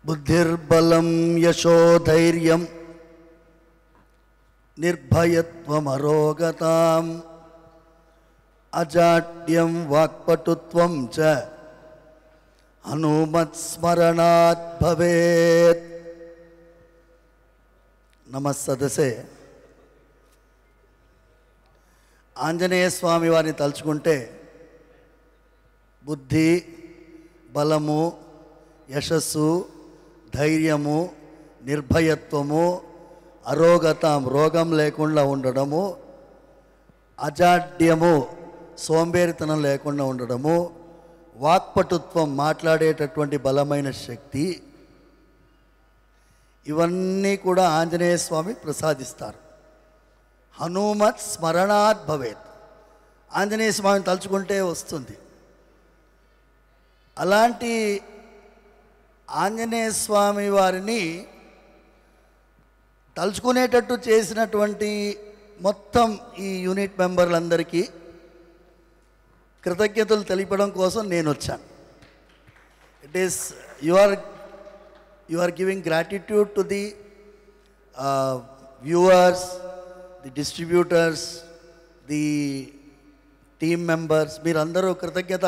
బుద్ధిర్బలం యశోధైర్యం నిర్భయత్వమరోగతాం అజాడ్యం వాక్పటుత్వం చ హనుమత్స్మరణాత్ భవేత్. నమస్సదసే ఆంజనేయ స్వామి వారిని తలుచుకుంటే బుద్ధి, బలము, యశస్సు, ధైర్యము, నిర్భయత్వము, అరోగతం రోగం లేకుండా ఉండడము, అజాడ్యము సోంబేరితనం లేకుండా ఉండడము, వాక్పటుత్వం మాట్లాడేటటువంటి బలమైన శక్తి, ఇవన్నీ కూడా ఆంజనేయ స్వామి ప్రసాదిస్తారు. హనుమత్ స్మరణాత్ భవేత్. ఆంజనేయ స్వామిని తలుచుకుంటే వస్తుంది. అలాంటి ఆంజనేయ స్వామి వారిని తలుచుకునేటట్టు చేసినటువంటి మొత్తం ఈ యూనిట్ మెంబర్లందరికీ కృతజ్ఞతలు తెలిపడం కోసం నేను వచ్చాను. It is you are giving gratitude to the viewers, the distributors, the team members. మీరందరూ కృతజ్ఞత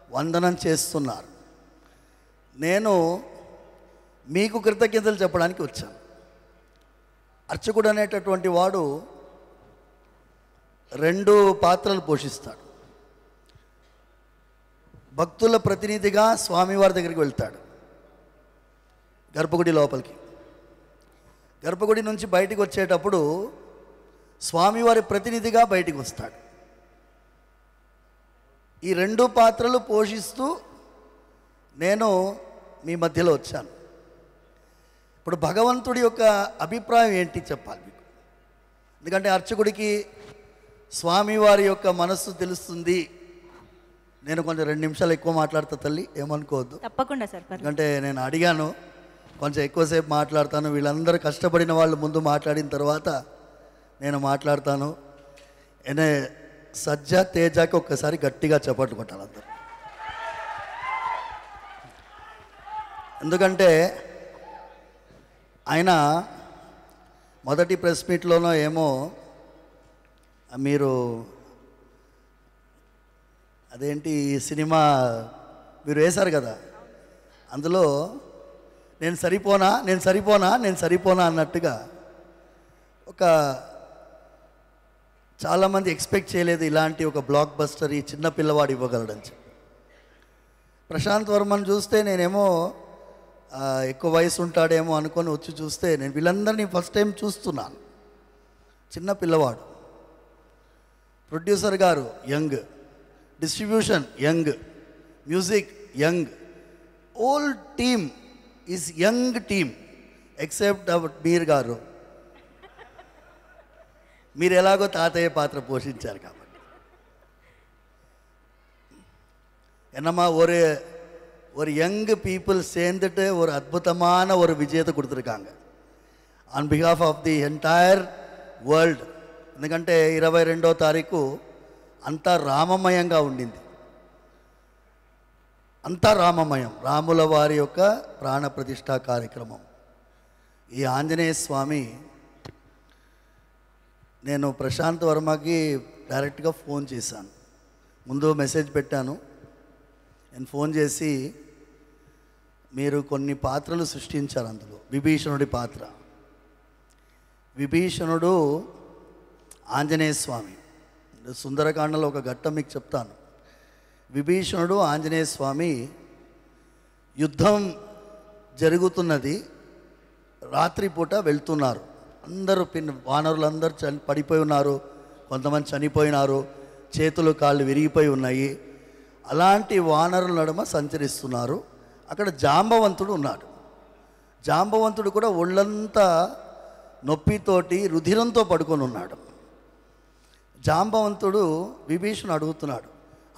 వందనం చేస్తున్నారు. నేను మీకు కృతజ్ఞతలు చెప్పడానికి వచ్చాను. అర్చకుడు అనేటటువంటి వాడు 2 పాత్రలు పోషిస్తాడు. భక్తుల ప్రతినిధిగా స్వామివారి దగ్గరికి వెళ్తాడు, గర్భగుడి లోపలికి. గర్భగుడి నుంచి బయటికి వచ్చేటప్పుడు స్వామివారి ప్రతినిధిగా బయటికి వస్తాడు. ఈ 2 పాత్రలు పోషిస్తూ నేను మీ మధ్యలో వచ్చాను. ఇప్పుడు భగవంతుడి యొక్క అభిప్రాయం ఏంటి చెప్పాలి మీకు. ఎందుకంటే అర్చకుడికి స్వామివారి యొక్క మనస్సు తెలుస్తుంది. నేను కొంచెం 2 నిమిషాలు ఎక్కువ మాట్లాడతా తల్లి, ఏమనుకోవద్దు. తప్పకుండా సార్. ఎందుకంటే నేను అడిగాను, కొంచెం ఎక్కువసేపు మాట్లాడతాను. వీళ్ళందరూ కష్టపడిన వాళ్ళు ముందు మాట్లాడిన తర్వాత నేను మాట్లాడతాను. ఎనే సజ్జా తేజాకి ఒక్కసారి గట్టిగా చప్పట్లు కొట్టాలి అందరూ. ఎందుకంటే ఆయన మొదటి ప్రెస్ మీట్లోనో ఏమో మీరు అదేంటి సినిమా మీరు వేశారు కదా, అందులో నేను సరిపోనా నేను సరిపోనా నేను సరిపోనా అన్నట్టుగా ఒక చాలామంది ఎక్స్పెక్ట్ చేయలేదు ఇలాంటి ఒక బ్లాక్ బస్టర్ ఈ చిన్న పిల్లవాడు ఇవ్వగలడని చెప్పి. ప్రశాంత్ వర్మను చూస్తే నేనేమో ఎక్కువ వయసు ఉంటాడేమో అనుకొని వచ్చి చూస్తే నేను వీళ్ళందరినీ ఫస్ట్ టైం చూస్తున్నాను. చిన్న పిల్లవాడు. ప్రొడ్యూసర్ గారు young, distribution young, music young, all team is young team except Mir గారు. మీరు ఎలాగో తాతయ్య పాత్ర పోషించారు కాబట్టి. என்னம்மா ஒரு யங் பீப்புள் சேர்ந்துட்டு ஒரு அற்புதமான ஒரு விஜயத்தை கொடுத்துருக்காங்க on behalf of the entire world. ఎందుకంటే 22వ తారీఖు అంతా రామమయంగా ఉండింది. అంతా రామమయం, రాముల వారి యొక్క ప్రాణ ప్రతిష్ఠా కార్యక్రమం. ఈ ఆంజనేయ స్వామి, నేను ప్రశాంత్ వర్మకి డైరెక్ట్గా ఫోన్ చేశాను. ముందు మెసేజ్ పెట్టాను. నేను ఫోన్ చేసి, మీరు కొన్ని పాత్రలు సృష్టించారు, అందులో విభీషణుడి పాత్ర. విభీషణుడు ఆంజనేయ స్వామి. సుందరకాండలో ఒక ఘట్టం మీకు చెప్తాను. విభీషణుడు ఆంజనేయ స్వామి యుద్ధం జరుగుతున్నది, రాత్రిపూట వెళ్తున్నారు. అందరూ వానరులందరూ పడిపోయి ఉన్నారు, కొంతమంది చనిపోయినారు, చేతులు కాళ్ళు విరిగిపోయి ఉన్నాయి. అలాంటి వానరుల నడుమ సంచరిస్తున్నారు. అక్కడ జాంబవంతుడు ఉన్నాడు. జాంబవంతుడు కూడా ఒళ్ళంతా నొప్పితోటి రుధిరంతో పడుకొని ఉన్నాడు. జాంబవంతుడు విభీషణుడు అడుగుతున్నాడు,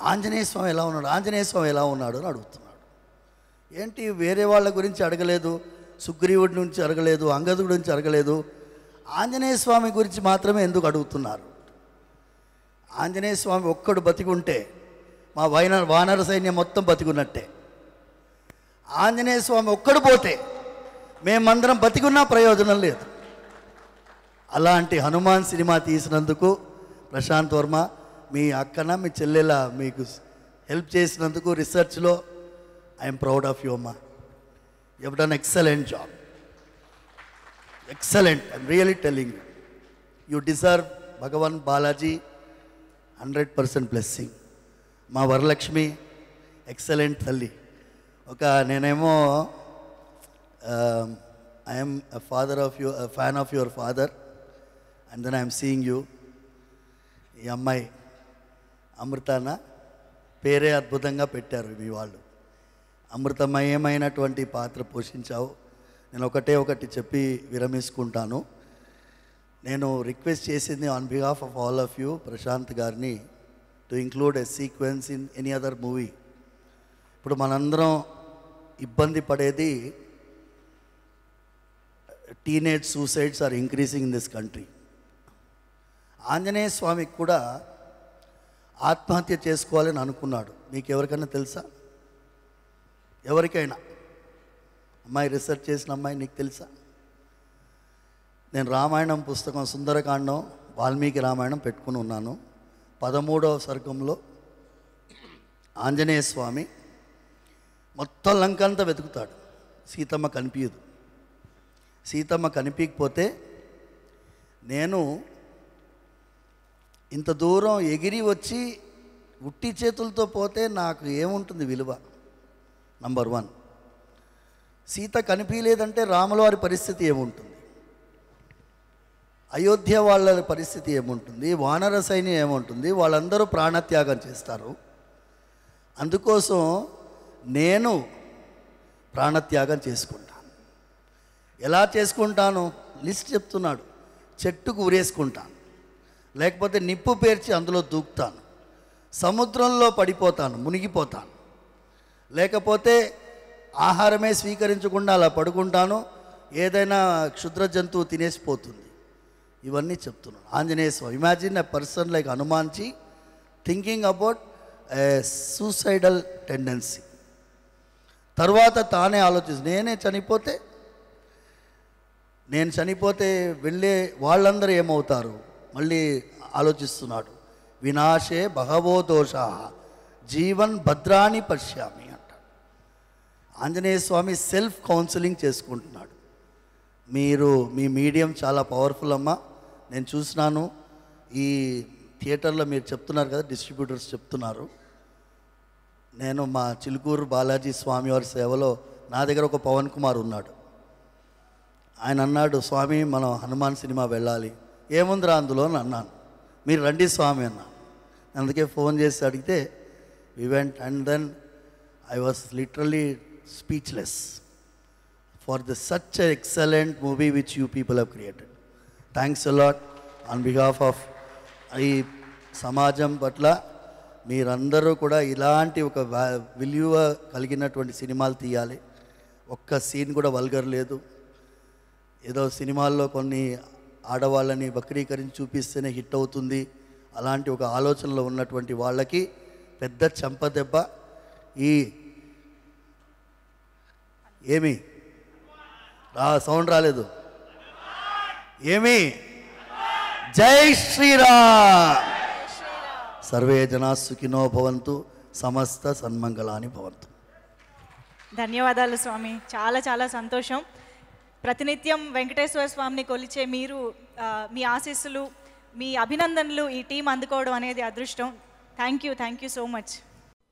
ఆంజనేయ స్వామి ఎలా ఉన్నాడు, ఆంజనేయ స్వామి ఎలా ఉన్నాడు అని అడుగుతున్నాడు. ఏంటి వేరే వాళ్ళ గురించి అడగలేదు, సుగ్రీవుడి నుంచి అడగలేదు, అంగదుడి నుంచి అడగలేదు, ఆంజనేయ స్వామి గురించి మాత్రమే ఎందుకు అడుగుతున్నారు? ఆంజనేయ స్వామి ఒక్కడు బతికుంటే మా వానర సైన్యం మొత్తం బతికున్నట్టే. ఆంజనేయ స్వామి ఒక్కడు పోతే మేమందరం బతికున్నా ప్రయోజనం లేదు. అలాంటి హనుమాన్ సినిమా తీసినందుకు ప్రశాంత్ వర్మ, మీ అక్కన మీ చెల్లెల మీకు హెల్ప్ చేసినందుకు రీసెర్చ్లో ఐఎమ్ ప్రౌడ్ ఆఫ్ యూ అమ్మా. You have done excellent job, excellent. I'm really telling you, you deserve Bhagavan Balaji 100% blessing. మా వరలక్ష్మి ఎక్సలెంట్ తల్లి. నేనేమో I'm father of you, fan of your father, and then I'm seeing you. ఈ అమ్మాయి అమృతాన పేరే అద్భుతంగా పెట్టారు మీ వాళ్ళు. అమృతమయమైనటువంటి పాత్ర పోషించావు. నేను ఒకటి చెప్పి విరమించుకుంటాను. నేను రిక్వెస్ట్ చేసింది on behalf of all of you, Prashanth గారిని, to include a sequence in any other movie. ఇప్పుడు మనందరం ఇబ్బంది పడేది, teenage suicides are increasing in this country. Anjaneya స్వామికి కూడా ఆత్మహత్య చేసుకోవాలని అనుకున్నాడు. మీకు ఎవరికైనా తెలుసా? ఎవరికైనా? అమ్మాయి, రీసెర్చ్ చేసిన అమ్మాయి, నీకు తెలుసా? నేను రామాయణం పుస్తకం సుందరకాండం, వాల్మీకి రామాయణం పెట్టుకుని ఉన్నాను. 13వ సర్గంలో ఆంజనేయ స్వామి మొత్తం లంకంతా వెతుకుతాడు, సీతమ్మ కనిపించదు. సీతమ్మ కనిపించకపోతే, నేను ఇంత దూరం ఎగిరి వచ్చి ఉట్టి చేతులతో పోతే నాకు ఏముంటుంది విలువ? నంబర్ 1. సీత కనిపించలేదంటే రాముల వారి పరిస్థితి ఏముంటుంది? అయోధ్య వాళ్ళ పరిస్థితి ఏముంటుంది? వానర సైన్యం ఏముంటుంది? వాళ్ళందరూ ప్రాణత్యాగం చేస్తారు. అందుకోసం నేను ప్రాణత్యాగం చేసుకుంటాను. ఎలా చేసుకుంటాను? లిస్ట్ చెప్తున్నాడు. చెట్టుకు ఉరేసుకుంటాను, లేకపోతే నిప్పు పేర్చి అందులో దూకుతాను, సముద్రంలో పడిపోతాను, మునిగిపోతాను, లేకపోతే ఆహారమే స్వీకరించకుండా అలా పడుకుంటాను, ఏదైనా క్షుద్ర జంతువు తినేసిపోతుంది. ఇవన్నీ చెప్తున్నాను. Anjaneya Swami, imagine a person like Hanumanji thinking about a suicidal tendency. తర్వాత తానే నేను చనిపోతే వెళ్ళే వాళ్ళందరూ ఏమవుతారు? మళ్ళీ ఆలోచిస్తున్నాడు. వినాశే బహవో దోషా జీవన్ భద్రాని పశ్యామి అంటాడు. ఆంజనేయ స్వామి సెల్ఫ్ కౌన్సిలింగ్ చేసుకుంటున్నాడు. మీ మీడియం చాలా పవర్ఫుల్ అమ్మా. నేను చూసినాను ఈ థియేటర్లో, మీరు చెప్తున్నారు కదా, డిస్ట్రిబ్యూటర్స్ చెప్తున్నారు. నేను మా చిలుకూరు బాలాజీ స్వామి వారి సేవలో, నా దగ్గర ఒక పవన్ కుమార్ ఉన్నాడు. ఆయన అన్నాడు, స్వామి మనం హనుమాన్ సినిమా వెళ్ళాలి. ఏముందిరా అందులో అని అన్నాను. మీరు రండి స్వామి అన్నాను. అందుకే ఫోన్ చేసి అడిగితే we went, and then I was literally speechless for the such excellent movie which you people have created. Thanks a lot on behalf of ఈ సమాజం పట్ల. మీరందరూ కూడా ఇలాంటి ఒక విలువ కలిగినటువంటి సినిమాలు తీయాలి. ఒక్క సీన్ కూడా వల్గర్ లేదు. ఏదో సినిమాల్లో కొన్ని ఆడవాళ్ళని వక్రీకరించి చూపిస్తేనే హిట్ అవుతుంది, అలాంటి ఒక ఆలోచనలో ఉన్నటువంటి వాళ్ళకి పెద్ద చెంపదెబ్బ. ఏమి సౌండ్ రాలేదు? ఏమి? జై శ్రీరామ్. సర్వే జనా సుఖినో భవంతు, సమస్త సన్మంగళాని భవంతు. ధన్యవాదాలు స్వామి, చాలా చాలా సంతోషం. ప్రతినిత్యం వెంకటేశ్వర స్వామిని కొలిచే మీరు, మీ ఆశీస్సులు, మీ అభినందనలు ఈ టీం అందుకోవడం అనేది అదృష్టం. Thank you so much.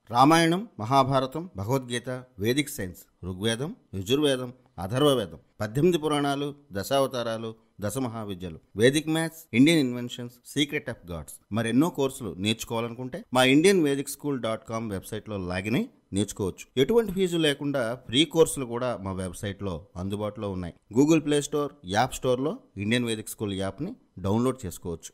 Ramayanam, Mahabharatam, Bhagavad Gita, Vedic science, Rigvedam, Yajurvedam, Atharvavedam, 18 పురాణాలు, దశావతారాలు, 10 మహావిద్యలు, Vedic maths, Indian inventions, secret of gods, మరెన్నో కోర్సులు నేర్చుకోవాలనుకుంటే మా indianvedicSchool.com వెబ్సైట్లో లాగిన్ అయి నేర్చుకోవచ్చు. ఎటువంటి ఫీజు లేకుండా ఫ్రీ కోర్సులు కూడా మా వెబ్సైట్లో అందుబాటులో ఉన్నాయి. గూగుల్ ప్లే స్టోర్, యాప్ స్టోర్లో ఇండియన్ వేదిక్ స్కూల్ యాప్ని డౌన్లోడ్ చేసుకోవచ్చు.